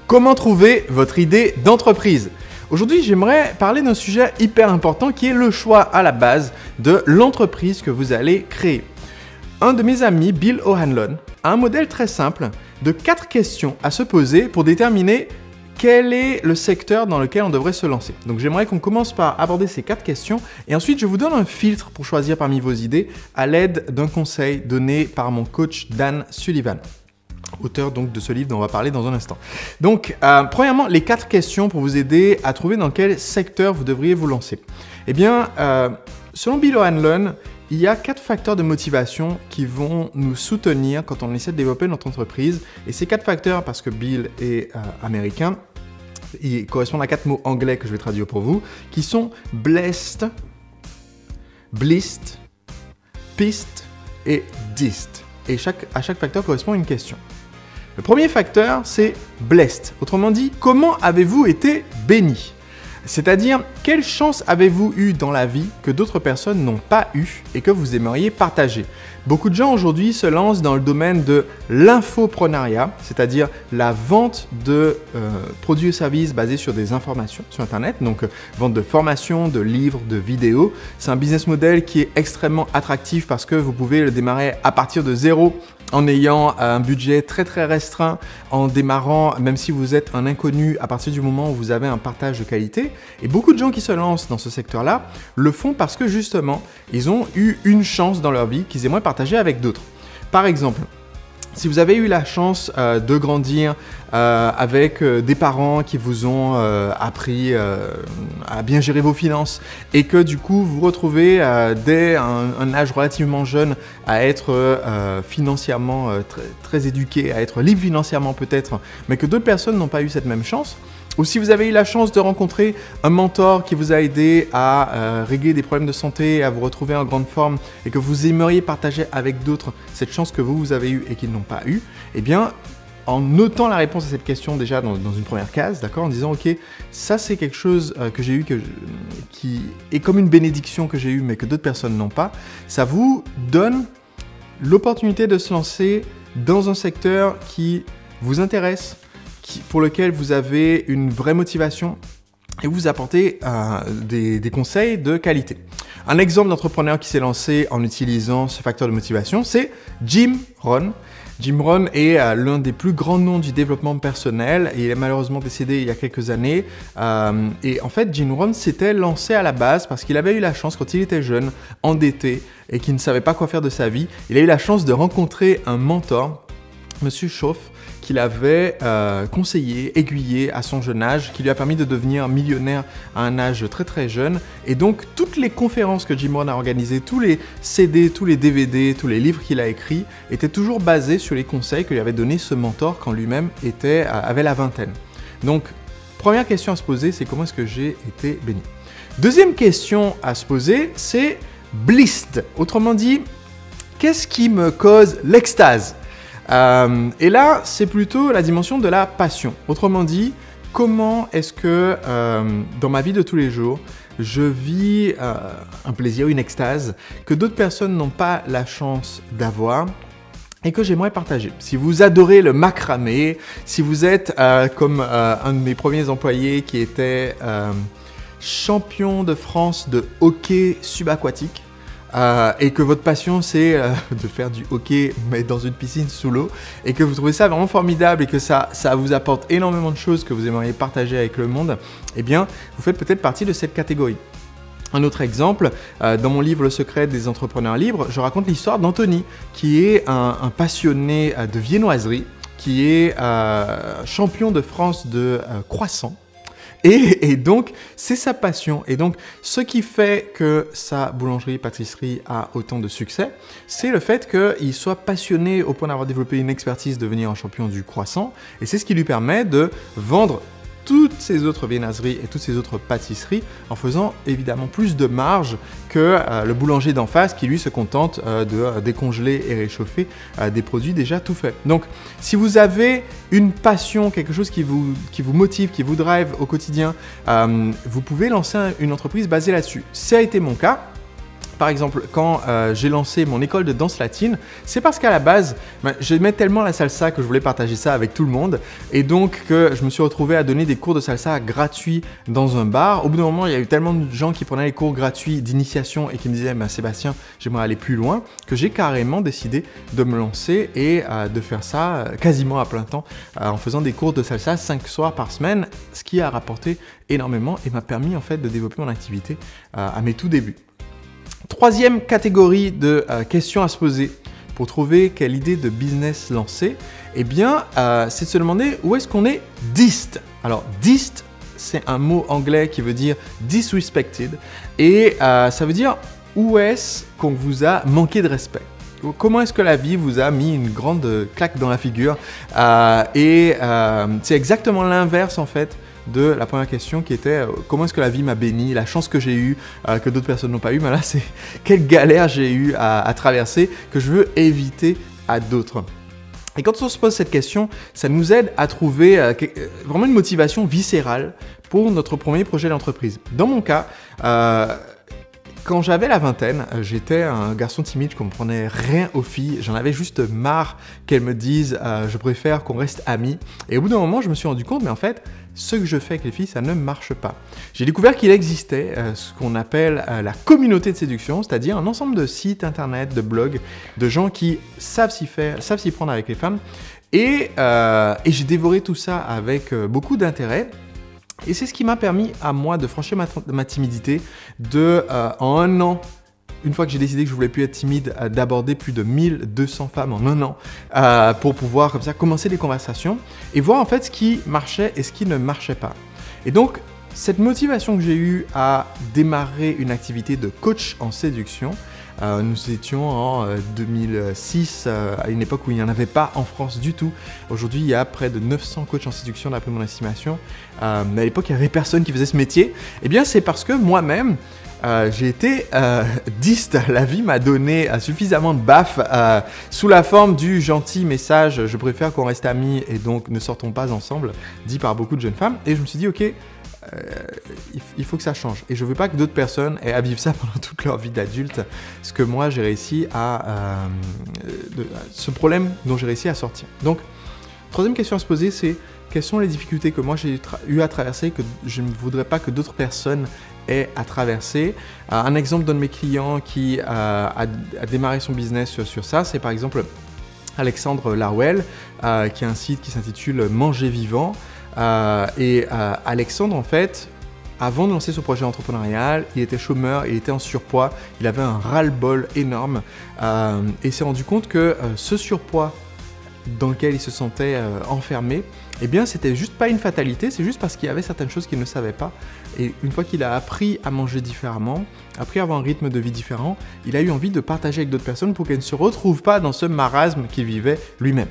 Comment trouver votre idée d'entreprise? Aujourd'hui, j'aimerais parler d'un sujet hyper important qui est le choix à la base de l'entreprise que vous allez créer. Un de mes amis, Bill O'Hanlon, a un modèle très simple de 4 questions à se poser pour déterminer quel est le secteur dans lequel on devrait se lancer. Donc j'aimerais qu'on commence par aborder ces 4 questions et ensuite je vous donne un filtre pour choisir parmi vos idées à l'aide d'un conseil donné par mon coach Dan Sullivan, auteur donc de ce livre dont on va parler dans un instant. Donc, premièrement, les 4 questions pour vous aider à trouver dans quel secteur vous devriez vous lancer. Eh bien, selon Bill O'Hanlon, il y a 4 facteurs de motivation qui vont nous soutenir quand on essaie de développer notre entreprise. Et ces 4 facteurs, parce que Bill est américain, ils correspondent à 4 mots anglais que je vais traduire pour vous, qui sont blessed, blissed, pissed et dissed. Et à chaque facteur correspond à une question. Le premier facteur, c'est blessed. Autrement dit, comment avez-vous été béni? C'est-à-dire, quelle chance avez-vous eu dans la vie que d'autres personnes n'ont pas eu et que vous aimeriez partager? Beaucoup de gens aujourd'hui se lancent dans le domaine de l'infoprenariat, c'est-à-dire la vente de produits et services basés sur des informations sur Internet, donc vente de formations, de livres, de vidéos. C'est un business model qui est extrêmement attractif parce que vous pouvez le démarrer à partir de zéro en ayant un budget très restreint, en démarrant, même si vous êtes un inconnu, à partir du moment où vous avez un partage de qualité. Et beaucoup de gens qui se lancent dans ce secteur-là le font parce que justement, ils ont eu une chance dans leur vie qu'ils aimeraient partager avec d'autres. Par exemple, si vous avez eu la chance de grandir avec des parents qui vous ont appris à bien gérer vos finances et que du coup vous vous retrouvez dès un âge relativement jeune à être financièrement très éduqué, à être libre financièrement peut-être, mais que d'autres personnes n'ont pas eu cette même chance, ou si vous avez eu la chance de rencontrer un mentor qui vous a aidé à régler des problèmes de santé, à vous retrouver en grande forme et que vous aimeriez partager avec d'autres cette chance que vous avez eue et qu'ils n'ont pas eue, eh bien, en notant la réponse à cette question déjà dans une première case, d'accord, en disant « Ok, ça c'est quelque chose que j'ai eu, qui est comme une bénédiction que j'ai eue mais que d'autres personnes n'ont pas », ça vous donne l'opportunité de se lancer dans un secteur qui vous intéresse, pour lequel vous avez une vraie motivation et vous apportez des conseils de qualité. Un exemple d'entrepreneur qui s'est lancé en utilisant ce facteur de motivation, c'est Jim Rohn. Jim Rohn est l'un des plus grands noms du développement personnel et il est malheureusement décédé il y a quelques années. Et en fait, Jim Rohn s'était lancé à la base parce qu'il avait eu la chance, quand il était jeune, endetté et qu'il ne savait pas quoi faire de sa vie, il a eu la chance de rencontrer un mentor, Monsieur Schoff, qu'il avait conseillé, aiguillé à son jeune âge, qui lui a permis de devenir millionnaire à un âge très jeune. Et donc, toutes les conférences que Jim Rohn a organisées, tous les CD, tous les DVD, tous les livres qu'il a écrits, étaient toujours basés sur les conseils que lui avait donnés ce mentor quand lui-même avait la vingtaine. Donc, première question à se poser, c'est comment est-ce que j'ai été béni? Deuxième question à se poser, c'est blissed. Autrement dit, qu'est-ce qui me cause l'extase? Et là, c'est plutôt la dimension de la passion. Autrement dit, comment est-ce que dans ma vie de tous les jours, je vis un plaisir, une extase que d'autres personnes n'ont pas la chance d'avoir et que j'aimerais partager. Si vous adorez le macramé, si vous êtes comme un de mes premiers employés qui était champion de France de hockey subaquatique, et que votre passion c'est de faire du hockey mais dans une piscine sous l'eau et que vous trouvez ça vraiment formidable et que ça vous apporte énormément de choses que vous aimeriez partager avec le monde, eh bien vous faites peut-être partie de cette catégorie. Un autre exemple, dans mon livre Le secret des entrepreneurs libres, je raconte l'histoire d'Anthony qui est un passionné de viennoiserie, qui est champion de France de croissants. Et donc, c'est sa passion. Et donc, ce qui fait que sa boulangerie-pâtisserie a autant de succès, c'est le fait qu'il soit passionné au point d'avoir développé une expertise de devenir un champion du croissant. Et c'est ce qui lui permet de vendre toutes ces autres viennoiseries et toutes ces autres pâtisseries en faisant évidemment plus de marge que le boulanger d'en face qui lui se contente de décongeler et réchauffer des produits déjà tout faits. Donc si vous avez une passion, quelque chose qui vous motive, qui vous drive au quotidien, vous pouvez lancer une entreprise basée là-dessus. Ça a été mon cas. Par exemple, quand j'ai lancé mon école de danse latine, c'est parce qu'à la base, j'aimais tellement la salsa que je voulais partager ça avec tout le monde. Et donc, que je me suis retrouvé à donner des cours de salsa gratuits dans un bar. Au bout d'un moment, il y a eu tellement de gens qui prenaient les cours gratuits d'initiation et qui me disaient « Sébastien, j'aimerais aller plus loin », que j'ai carrément décidé de me lancer et de faire ça quasiment à plein temps en faisant des cours de salsa 5 soirs par semaine, ce qui a rapporté énormément et m'a permis en fait de développer mon activité à mes tout débuts. Troisième catégorie de questions à se poser pour trouver quelle idée de business lancer, eh bien, c'est de se demander où est-ce qu'on est dissed. Alors, dissed, c'est un mot anglais qui veut dire disrespected et ça veut dire où est-ce qu'on vous a manqué de respect. Comment est-ce que la vie vous a mis une grande claque dans la figure c'est exactement l'inverse en fait de la première question qui était comment est-ce que la vie m'a béni, la chance que j'ai eue, que d'autres personnes n'ont pas eu, mais là c'est quelle galère j'ai eu à traverser que je veux éviter à d'autres. Et quand on se pose cette question, ça nous aide à trouver vraiment une motivation viscérale pour notre premier projet d'entreprise. Dans mon cas, quand j'avais la vingtaine, j'étais un garçon timide, je comprenais rien aux filles, j'en avais juste marre qu'elles me disent je préfère qu'on reste amis. Et au bout d'un moment, je me suis rendu compte, mais en fait, ce que je fais avec les filles, ça ne marche pas. J'ai découvert qu'il existait ce qu'on appelle la communauté de séduction, c'est-à-dire un ensemble de sites internet, de blogs, de gens qui savent s'y prendre avec les femmes. Et j'ai dévoré tout ça avec beaucoup d'intérêt. Et c'est ce qui m'a permis à moi de franchir ma timidité, en un an, une fois que j'ai décidé que je voulais plus être timide, d'aborder plus de 1200 femmes en un an pour pouvoir comme ça commencer des conversations et voir en fait ce qui marchait et ce qui ne marchait pas. Et donc, cette motivation que j'ai eue à démarrer une activité de coach en séduction, nous étions en 2006, à une époque où il n'y en avait pas en France du tout. Aujourd'hui, il y a près de 900 coachs en séduction d'après mon estimation. Mais à l'époque, il n'y avait personne qui faisait ce métier. Eh bien, c'est parce que moi-même, j'ai été dissed. La vie m'a donné suffisamment de baffes sous la forme du gentil message « Je préfère qu'on reste amis et donc ne sortons pas ensemble » dit par beaucoup de jeunes femmes. Et je me suis dit « Ok, il faut que ça change. » Et je ne veux pas que d'autres personnes aient à vivre ça pendant toute leur vie d'adulte. Ce que moi, j'ai réussi ce problème dont j'ai réussi à sortir. Donc, troisième question à se poser, c'est quelles sont les difficultés que moi j'ai eu à traverser que je ne voudrais pas que d'autres personnes aient à traverser. Un exemple d'un de mes clients qui a démarré son business sur ça, c'est par exemple Alexandre Larouel, qui a un site qui s'intitule Manger Vivant. Alexandre, en fait, avant de lancer son projet entrepreneurial, il était chômeur, il était en surpoids, il avait un ras-le-bol énorme et s'est rendu compte que ce surpoids dans lequel il se sentait enfermé, eh bien, c'était juste pas une fatalité, c'est juste parce qu'il y avait certaines choses qu'il ne savait pas. Et une fois qu'il a appris à manger différemment, appris à avoir un rythme de vie différent, il a eu envie de partager avec d'autres personnes pour qu'elles ne se retrouvent pas dans ce marasme qu'il vivait lui-même.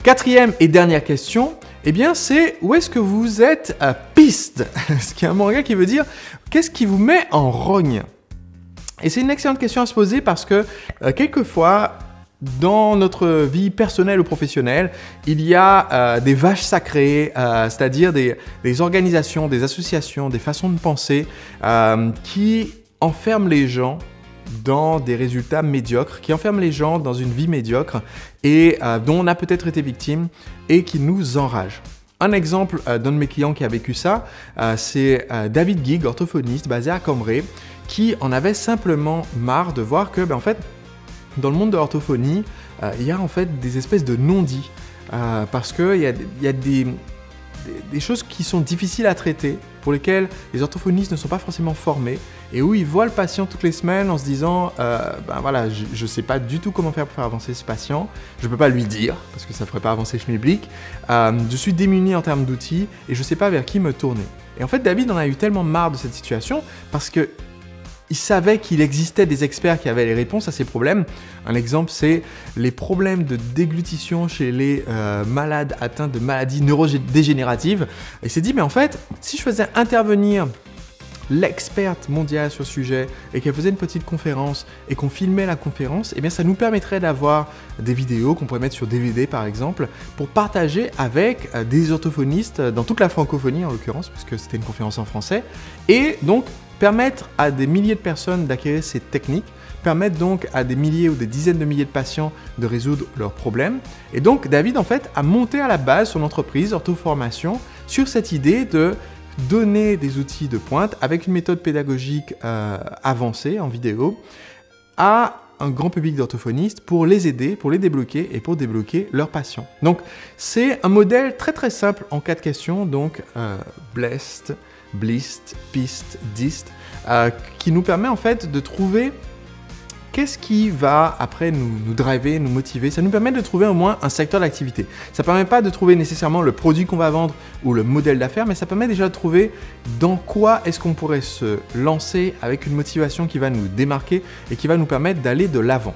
Quatrième et dernière question, eh bien, c'est où est-ce que vous êtes pissed, ce qui est un mot qui veut dire qu'est-ce qui vous met en rogne. Et c'est une excellente question à se poser parce que quelquefois, dans notre vie personnelle ou professionnelle, il y a des vaches sacrées, c'est-à-dire des organisations, des associations, des façons de penser qui enferment les gens dans des résultats médiocres, qui enferment les gens dans une vie médiocre et dont on a peut-être été victime et qui nous enragent. Un exemple d'un de mes clients qui a vécu ça, c'est David Gig, orthophoniste basé à Cambrai, qui en avait simplement marre de voir que, en fait, dans le monde de l'orthophonie, il y a en fait des espèces de non-dits parce qu'il y a des choses qui sont difficiles à traiter, pour lesquelles les orthophonistes ne sont pas forcément formés et où ils voient le patient toutes les semaines en se disant voilà, je ne sais pas du tout comment faire pour faire avancer ce patient, je ne peux pas lui dire parce que ça ne ferait pas avancer Schmilblick, je suis démuni en termes d'outils et je ne sais pas vers qui me tourner. Et en fait, David en a eu tellement marre de cette situation parce que il savait qu'il existait des experts qui avaient les réponses à ces problèmes. Un exemple, c'est les problèmes de déglutition chez les malades atteints de maladies neurodégénératives. Il s'est dit, mais en fait, si je faisais intervenir l'experte mondiale sur le sujet et qu'elle faisait une petite conférence et qu'on filmait la conférence, eh bien ça nous permettrait d'avoir des vidéos qu'on pourrait mettre sur DVD par exemple pour partager avec des orthophonistes dans toute la francophonie en l'occurrence, puisque c'était une conférence en français, et donc permettre à des milliers de personnes d'acquérir ces techniques, permettre donc à des milliers ou des dizaines de milliers de patients de résoudre leurs problèmes. Et donc David en fait a monté à la base son entreprise Orthoformation sur cette idée de donner des outils de pointe avec une méthode pédagogique avancée en vidéo à un grand public d'orthophonistes pour les aider, pour les débloquer et pour débloquer leurs patients. Donc c'est un modèle très très simple en 4 questions, donc blessed, blissed, pissed, dissed, qui nous permet en fait de trouver qu'est-ce qui va après nous driver, nous motiver. Ça nous permet de trouver au moins un secteur d'activité. Ça ne permet pas de trouver nécessairement le produit qu'on va vendre ou le modèle d'affaires, mais ça permet déjà de trouver dans quoi est-ce qu'on pourrait se lancer avec une motivation qui va nous démarquer et qui va nous permettre d'aller de l'avant.